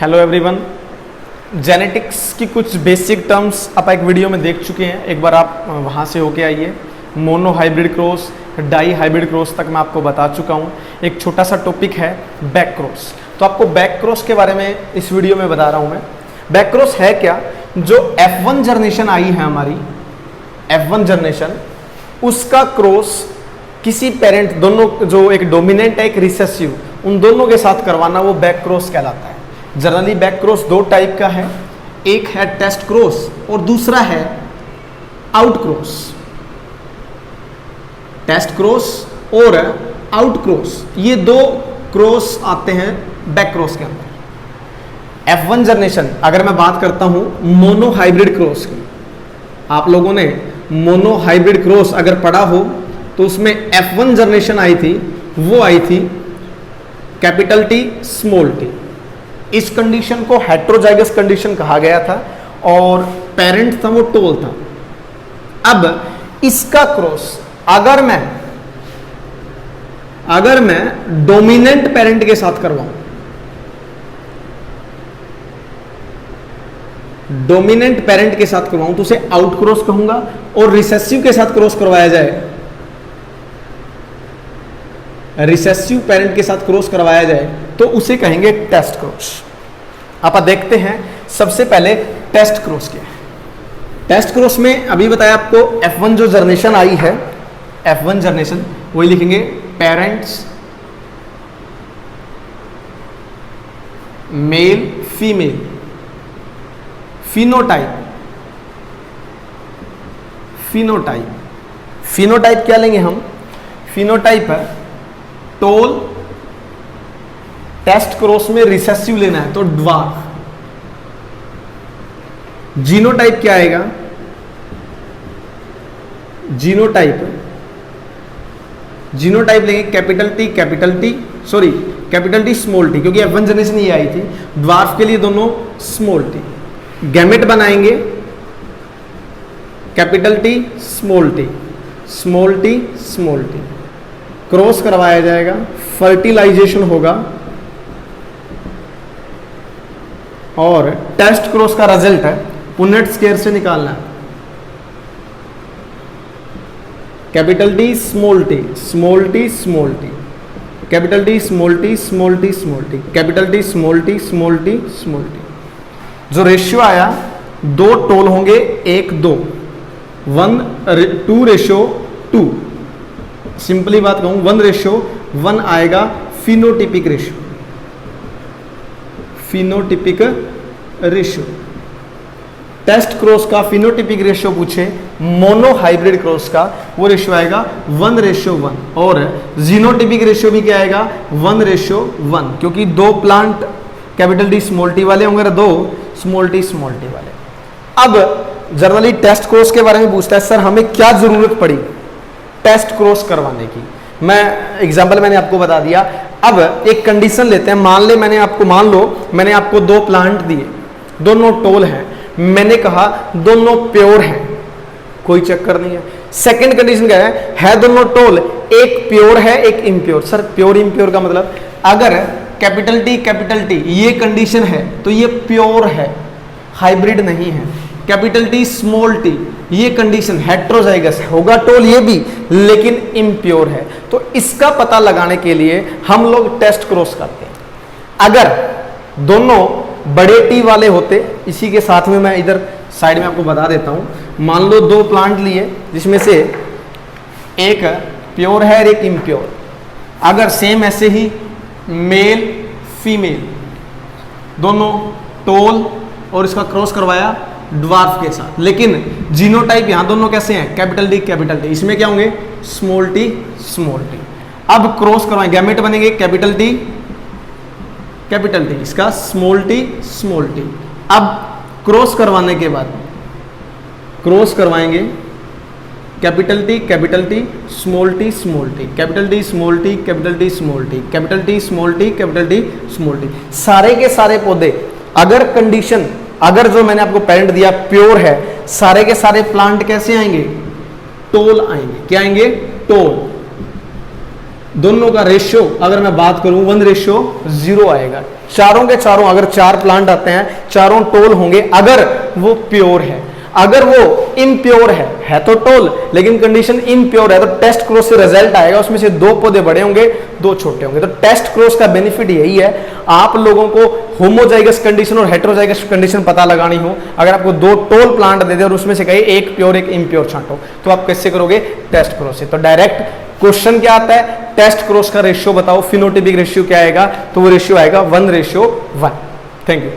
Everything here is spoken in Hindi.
Hello everyone. जेनेटिक्स की कुछ बेसिक टर्म्स आप एक वीडियो में देख चुके हैं, एक बार आप वहाँ से होके आइए। Monohybrid cross, dihybrid cross तक मैं आपको बता चुका हूँ। एक छोटा सा टॉपिक है बैक क्रॉस, तो आपको बैक क्रॉस के बारे में इस वीडियो में बता रहा हूँ मैं। बैक क्रॉस है क्या? जो F1 जनरेशन आई है हमारी, F1 जनरेशन, उसका क्रॉस किसी पेरेंट, दोनों जो एक डोमिनेंट है एक रिसेसिव, उन दोनों के साथ करवाना, वो बैक क्रॉस कहलाता है। जनरली बैक क्रॉस दो टाइप का है, एक है टेस्ट क्रॉस और दूसरा है आउट क्रॉस। टेस्ट क्रॉस और आउट क्रॉस, ये दो क्रॉस आते हैं बैक क्रॉस के अंदर। F1 जनरेशन, अगर मैं बात करता हूं मोनो हाइब्रिड क्रॉस की, आप लोगों ने मोनो हाइब्रिड क्रॉस अगर पढ़ा हो तो उसमें F1 जनरेशन आई थी, वो आई थी कैपिटल T स्मॉल t। इस कंडीशन को हेट्रोजाइगस कंडीशन कहा गया था और पेरेंट था वो टोल था। अब इसका क्रॉस अगर मैं डोमिनेंट पेरेंट के साथ करवाऊं, डोमिनेंट पेरेंट के साथ करवाऊं तो उसे आउट क्रॉस कहूंगा, और रिसेसिव के साथ क्रॉस करवाया जाए, रिसेसिव पेरेंट के साथ क्रॉस करवाया जाए तो उसे कहेंगे टेस्ट क्रॉस। आप देखते हैं सबसे पहले टेस्ट क्रॉस क्या है। टेस्ट क्रॉस में अभी बताया आपको F1 जो जनरेशन आई है, F1 जनरेशन, वही लिखेंगे parents male female, phenotype, phenotype क्या लेंगे हम? फिनोटाइप है टोल, टेस्ट क्रॉस में रिसेसिव लेना है तो ड्वार्फ। जीनोटाइप क्या आएगा? जीनोटाइप लेंगे कैपिटल T स्मॉल t, क्योंकि F1 जनरेशन ये आई थी। ड्वार्फ के लिए दोनों स्मॉल t। गैमेट बनाएंगे capital T small t। Cross करवाया जाएगा, फर्टिलाइजेशन होगा और टेस्ट क्रॉस का रिजल्ट है पुनेट स्क्वायर से निकालना है। Capital T small t, capital T small t, capital T small t। जो रेशियो आया, दो टोल होंगे 1:2, 1:2। सिंपली बात कहूं 1:1 आएगा फिनोटिपिक रेशियो। टेस्ट क्रॉस का फिनोटिपिक रेशियो पूछे, मोनो हाइब्रिड क्रॉस का, वो रेशियो आएगा 1:1, और जीनोटिपिक रेशियो भी क्या आएगा? 1:1, क्योंकि दो plant capital T small t वाले होंगे, दो स्मॉल t वाले। अब जनरली टेस्ट क्रॉस के बारे में पूछता है, सर हमें क्या जरूरत पड़ी टेस्ट क्रॉस करवाने की? मैं एग्जांपल मैंने आपको बता दिया। अब एक कंडीशन लेते हैं, मान लो मैंने आपको दो प्लांट दिए, दोनों टोल हैं, मैंने कहा दोनों प्योर हैं, कोई चक्कर नहीं है। सेकंड कंडीशन क्या है दोनों टोल, एक प्योर है एक इम्प्योर। सर प्योर इम्प्योर का मतलब, अगर कैपिटल T ये कंडीशन है तो ये प्योर है, हाइब्रिड नहीं है। कैपिटल T स्मॉल t ये कंडीशन हेट्रोजाइगस होगा, टोल ये भी, लेकिन इम्प्योर है। तो इसका पता लगाने के लिए हम लोग टेस्ट क्रॉस करते हैं। अगर दोनों बड़े T वाले होते, इसी के साथ में मैं इधर साइड में आपको बता देता हूं। मान लो दो प्लांट लिए जिसमें से एक प्योर है और एक इम्प्योर, अगर सेम ऐसे ही मेल फीमेल दोनों टोल और इसका क्रॉस करवाया ड्वार्फ के साथ, लेकिन जीनोटाइप यहां दोनों कैसे हैं? कैपिटल T, इसमें क्या होंगे? Small t। अब क्रॉस करवाएं, गैमेट बनेंगे कैपिटल T, इसका स्मॉल t। अब क्रॉस करवाने के बाद क्रॉस करवाएंगे capital T small t, capital T small t, capital T small t। सारे के सारे पौधे, अगर कंडीशन, अगर जो मैंने आपको पेरेंट दिया प्योर है, सारे के सारे प्लांट कैसे आएंगे? टोल आएंगे। क्या आएंगे? टोल। दोनों का रेशियो अगर मैं बात करूं 1:0 आएगा। चारों के चारों अगर 4 प्लांट आते हैं, चारों टोल होंगे अगर वो प्योर है। अगर वो इम्प्योर है तो टोल, लेकिन कंडीशन इम्प्योर है तो टेस्ट क्रॉस से रिजल्ट आएगा, उसमें से 2 पौधे बड़े होंगे 2 छोटे होंगे। तो टेस्ट क्रॉस का बेनिफिट यही है, आप लोगों को होमोजाइगस कंडीशन और हेटेरोजाइगस कंडीशन पता लगानी हो, अगर आपको 2 टोल प्लांट दे दे और उसमें से कहे एक प्योर एक इम्प्योर छांटो, तो आप कैसे करोगे? टेस्ट क्रॉस से। तो डायरेक्ट क्वेश्चन क्या आता है? टेस्ट क्रॉस का रेशियो बताओ, फिनोटाइपिक रेशियो क्या आएगा? तो वो रेशियो आएगा 1:1। Thank you.